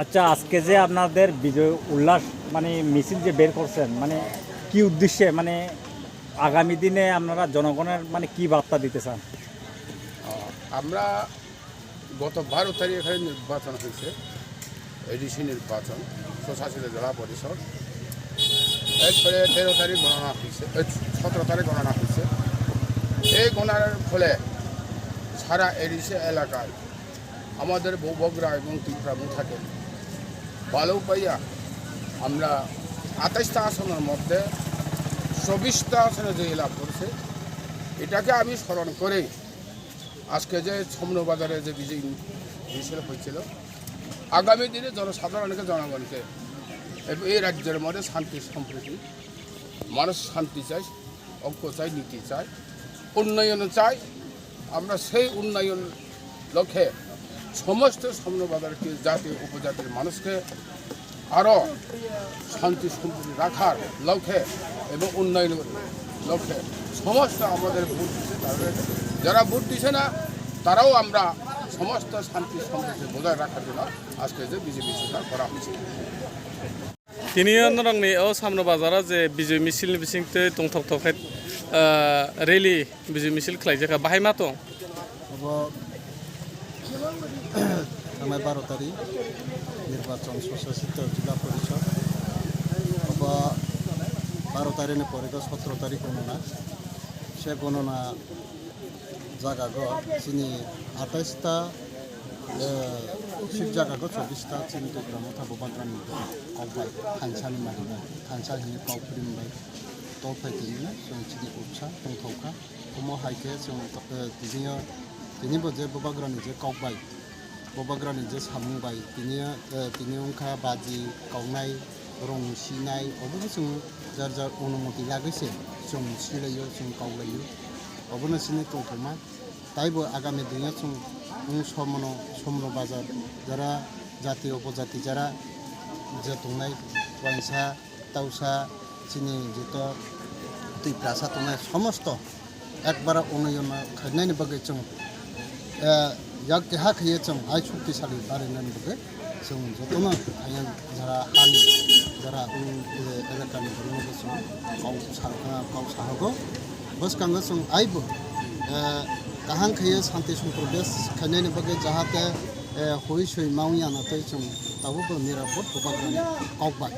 আচ্ছা, আজকে যে আপনাদের বিজয় উল্লাস মানে মিছিল যে বের করছেন, মানে কি উদ্দেশ্যে, মানে আগামী দিনে আপনারা জনগণের মানে কি বার্তা দিতে চান? আমরা গত 12 তারিখ এখানে নির্বাচন হয়েছে, এডিসি নির্বাচন, প্রশাসনিক জেলা পরিষদ। এরপরে 13 তারিখ গণনা হয়েছে, 17 তারিখ গণনা হয়েছে। এই গণনার ফলে সারা এডিসি এলাকায় আমাদের বগুড়া এবং ত্রিপুরা মুথাকে ভালো পাইয়া আমরা 28টা আসনের মধ্যে 24টা আসনে জয়ী লাভ করছে। এটাকে আমি স্মরণ করে আজকে যে সমনবাজারে যে বিজয় মিছিল হয়েছিল, আগামী দিনে জনসাধারণকে জনগণকে এই রাজ্যের মধ্যে শান্তি সম্প্রীতি, মানুষ শান্তি চায়, ঐক্য চায়, নীতি চায়, উন্নয়ন চায়। আমরা সেই উন্নয়ন লক্ষ্যে সমস্ত সমনবাজার জাতি উপজাতির মানুষকে আরও শান্তি সম্প্রীতি রাখার লক্ষ্যে এবং উন্নয়নের লক্ষ্যে সমস্ত আমাদের ভোট দিচ্ছে, যারা ভোট দিচ্ছে না তারাও আমরা সমস্ত শান্তি সম্প্রীতি বজায় রাখার জন্য আজকে যে বিজয় মিছিলটা করা হয়েছে। Kini orang ni samno bazara je bijay misil bising te tong thok thok rally bijay misil khlai jaka bahai ma to थांनाय 12 तारिख निर्वाचन प्रशासित जिला परिषद 12 तारिखनि परे 17 तारिख गणना से गणना जागागो चिनी 28टा सिट जागागो 24टा चिनी टुक्रा मथा बबाग्रानि कौबाय थानसानि मारिबाय थानसानि कौफुरिमबाय तौफायदिनो जों चिनी उपसा दंथौखा कमो हायके जों दिनिबो जे बबाग्रानि जे कौबाय बबाग्रानि जे सामुबाय दिनि उनखा बाजि कौनाय रं सिनाय अबो जों जार जार अनुमति लागैसे जों सिलायो जों कौलायो अबोनो सिनि दंथौमा ताइबो आगामी दिने जों समनो बाजार যারা জাতি উপজাতি যারা যে দंनाय वाइसा ताउसा चिनी जित दुई प्रासा दंनाय समस्त एकबार उन्नयन खालामनायनि बागै जों याक देहा खैयो जों आइ शक्तिशाली बानायनायनि बागै जों जतनो हायो যারা हानि যারা एलेकानि बरनोबो जों गाव साहागो बसकांगो जों आइबो गाहां खैयो शान्ति सम्प्रदेश खालामनायनि बागै जाहाथे हय सय मावैयानाथै जों दाबो निरापद बबाग्रानि कौबाय।